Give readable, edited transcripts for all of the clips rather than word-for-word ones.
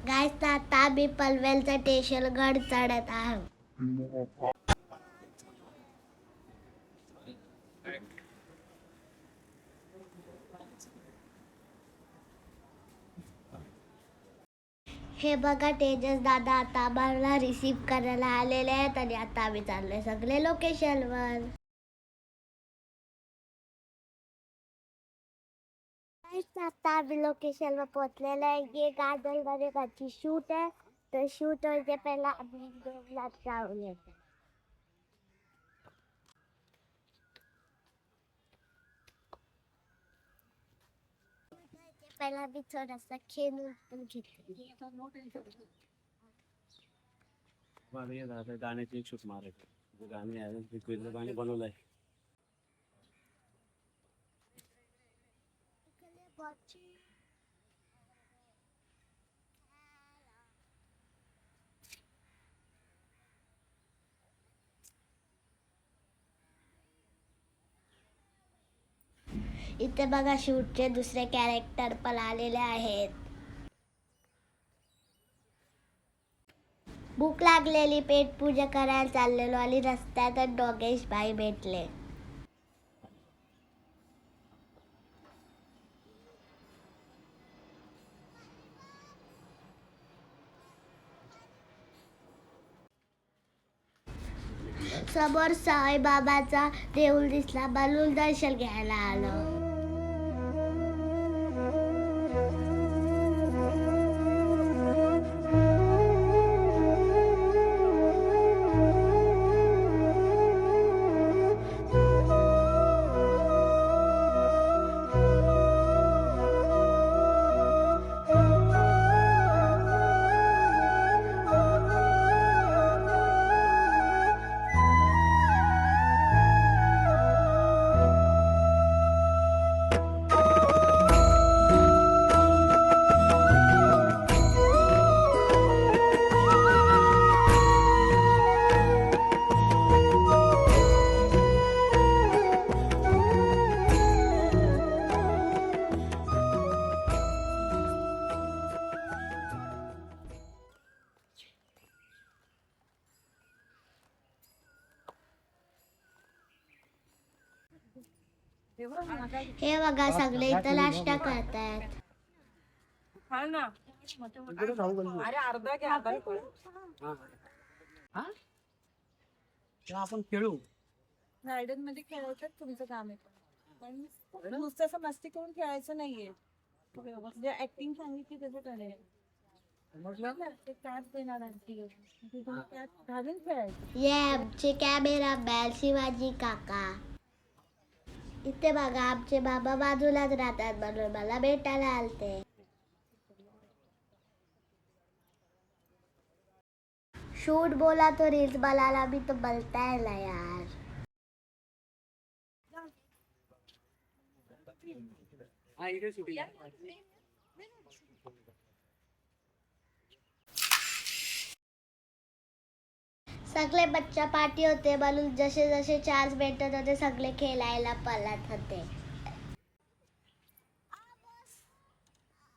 गाईस आता आम्ही पनवेलचा स्टेशन गड चढत आहोत. हे बघा तेजस दादा आता आम्हाला रिसीव्ह करायला आलेले आहेत आणि आता आम्ही चाललोय सगळे लोकेशनवर. आता आम्ही लोकेशनवर पोहोचलेलो आहे. ये गार्डन मध्ये गाची शूट आहे, तर शूट होयचे पहिला आम्ही जाऊन येतो. पहिला मी थोडासा खेळून गाण्याची एक शूट मारायची. गाणी आहे गाणी बनवलंय. इथे बघा शूटचे दुसरे कॅरेक्टर पण आलेले आहेत. भूक लागलेली, पेट पूजा करायला चाललेलो आणि रस्त्यात डोगेश भाई भेटले. समोर साईबाबाचा देऊळ दिसला, म्हणून दर्शन घ्यायला आलो. हे बघा सगळे इथं नाश्ता करतात. आपण खेळू गार्डन मध्ये खेळायचं तुमचं काम आहे, पण नुसतं असं मस्ती करून खेळायचं नाहीये. म्हणजे ऍक्टिंग सांगितली त्याचं करेल ते त्याच देणार घालून खेळायचं. ये आमचे कॅमेरामॅन शिवाजी काका. इथे बघा आमचे बाबा बाजूलाच राहतात म्हणून मला भेटायला आलते. शूट बोला तो रील्स बनाना भी तो बनता है ना यार. सगळे बच्चा पार्टी होते म्हणून जसे जसे चान्स भेटत होते सगळे खेळायला पळत होते.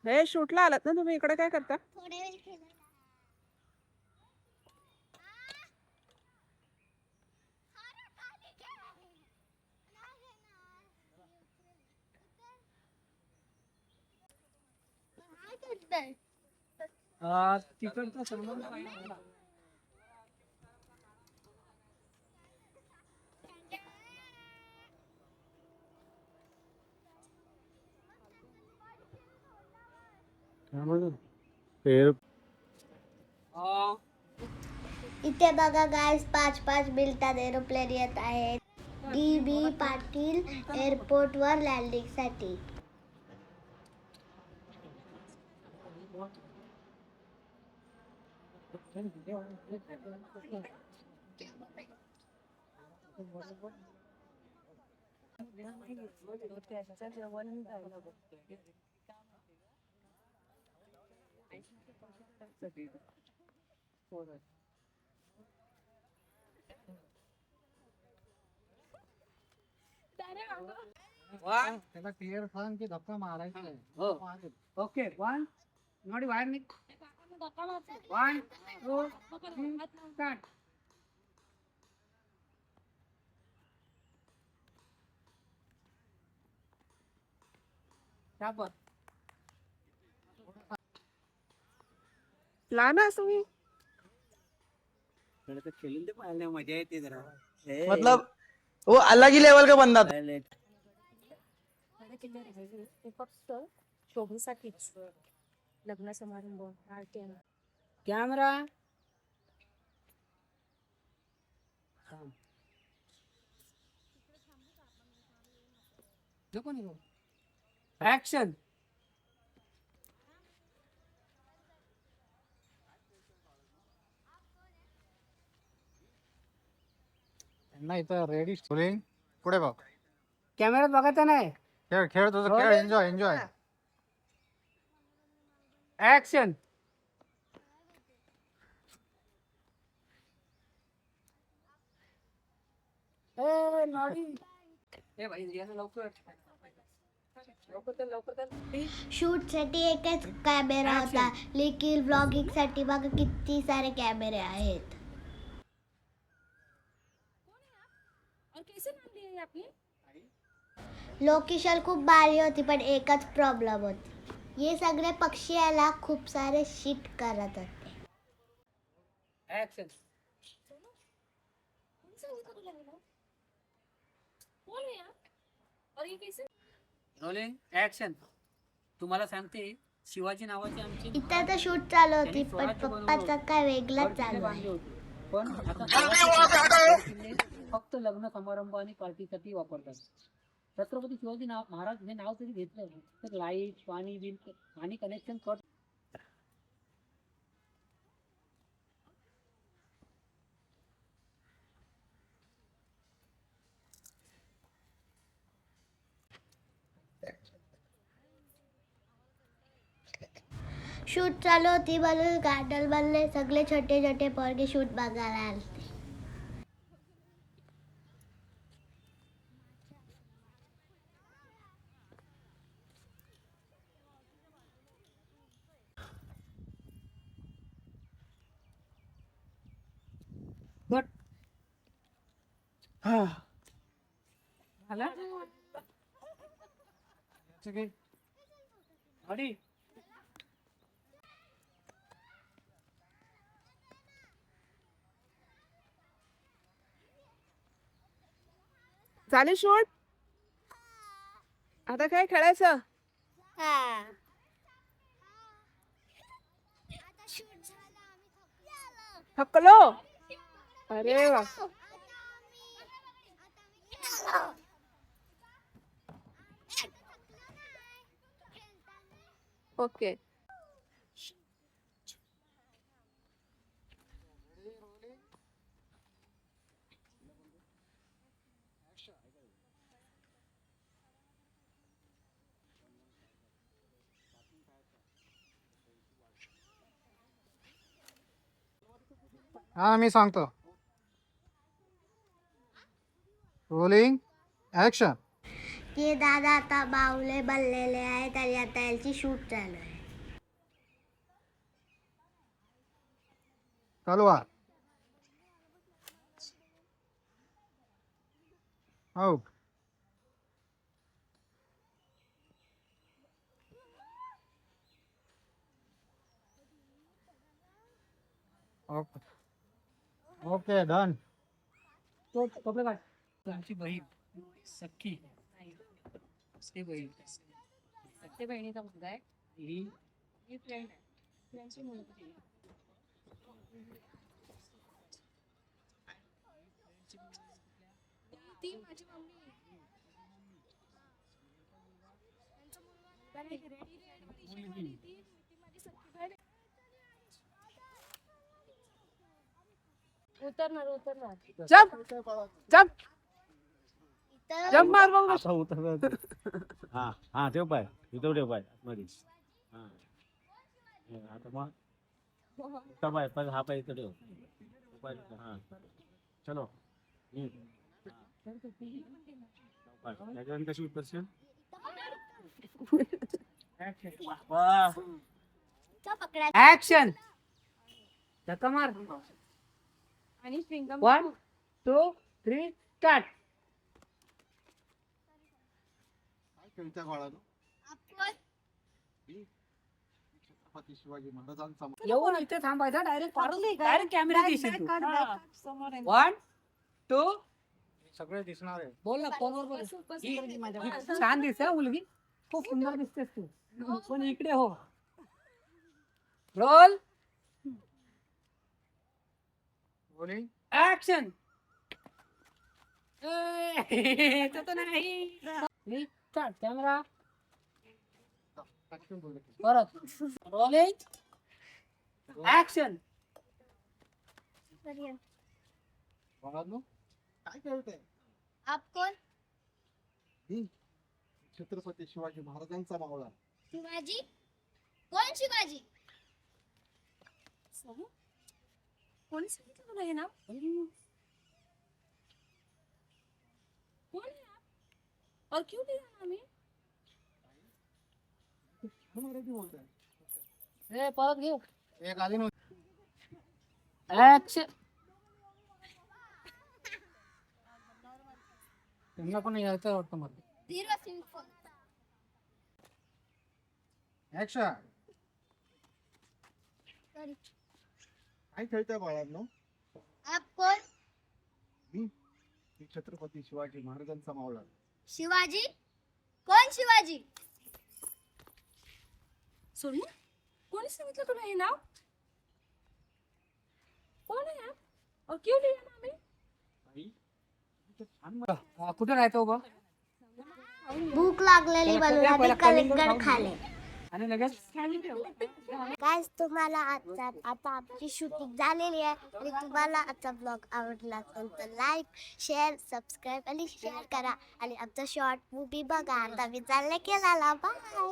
हे शूटला आलात ना तुम्ही, इकडे काय करता? थोडे वेळ खेळायला. तिकडचा संबंध इथे बघा गाइस 5-5 मिनिटात एरोप्लेन येत आहेत DB पाटील एअरपोर्ट वर लँडिंग साठी. त्याला क्लिअर सांग की धक्का मारायचा आहे. हो ओके 1 नॉट बाहेर निघ 1 2 3 स्टार्ट शाबास लाना तुम्ही थोडं तर खेळून ते पाहिलं मजा येते जरा मतलब वो अलग ही लेवल का बंदा था. ते फक्त शोभेसाठीच लग्न समारंभ पार्टी कॅमेरा ऍक्शन नाही तर रेडी पुढे बघ कॅमेऱ्यात बघायचा नाही खेळ खेळ तुझं खेळ एन्जॉय एन्जॉय ऍक्शन ए नॉडी ए भाई लवकर शूट साठी एकच कॅमेरा होता लेकिन व्लॉगिंग साठी बघा किती सारे कॅमेरे आहेत. लोकेशन खूप भारी होती पण एकच प्रॉब्लेम होती. हे सगळे पक्षी याला खूप सारे शिट करत होते. ऍक्शन रोलिंग ऍक्शन तुम्हाला सांगते शिवाजी नावाची आमची इथं तर शूट चालू होती पण पप्पाचा काय वेगळाच चालू आहे. पण आता फक्त लग्न समारंभ आणि पार्टीसाठी वापरतात. छत्रपती शिवाजी महाराज हे नाव तरी घेतलं तर लाईट पाणी बिल पाणी कनेक्शन कट शूट चालू होती म्हणून गार्डन मधले सगळे छोटे छोटे पोरगे शूट बघायला आलते. बट झाला अडी झाले शूट आता काय खेळायचं थकलो अरे वा ओके हा मी सांगतो रोलिंग ऍक्शन की दादा आता बावले बनलेले आहेत आणि आता याची शूट चालू आहे. चालू आहे हो ओके ओके डन तो कपडे काढ तुमची बहीण सख्खी ते बहीण ते बहिणीचा मुलगा आहे ही ही फ्रेंड आहे फ्रेंडची मुलगी ती माझी मम्मी उतरणार उतरणार जप जप जप मार मग आता उतर हा हा ठेव पाय इथं ठेव पाय मध्ये हा आता मग उठा पाय पाय हा पाय इथं ठेव पाय हा चलो त्याच्यावर कशी उत्तरशील वा तो पकडा ऍक्शन धक्का मार आणि श्रींगम 1 2 3 स्टार्ट काय खेळत्या बाळानो आपण छत्रपती शिवाजी महाराजांचा येऊन इथे थांबायचा डायरेक्ट डायरेक्ट कॅमेरा दिसेल तू समोर आहे. 1 2 सगळे दिसणार आहे बोल ना फोनवर बोल खूपच ही- गर्दी माझ्या ही छान दिसते हा मुलगी खूप सुंदर दिसतेस तू पण इकडे हो रोल बोलिंग ऍक्शन नाही स्टार्ट कॅमेरा परत रोलिंग ऍक्शन बाळानो काय खेळताय आपण छत्रपती शिवाजी महाराजांचा मावळा शिवाजी कोण शिवाजी कोणी सांगितलं तुला हे नाव कोण है आप और क्यों लिया नाम ये मराठी बोलताय ए परत घे एक आली ऍक्शन त्यांना पण यायचं वाटतं मला ऍक्शन काय खेळताय बाळांनो आपण मी छत्रपती शिवाजी महाराजांचा मावळा शिवाजी कोण शिवाजी सोनिया कोणी सांगितलं तुला हे नाव कोण है आप और क्यों लिया नाम ये कुठे राहतो बघ भूक लागलेली पहिला म्हणून कलिंगड कलिंगड खाऊन खाले आणि लगेच गाइस तुम्हाला आता आमची शूटिंग झालेली आहे आणि तुम्हाला आजचा ब्लॉग आवडला असेल तर लाईक शेअर सबस्क्राईब आणि शेअर करा आणि आमचा शॉर्ट मूवी बघा आता मी चालले केला बाय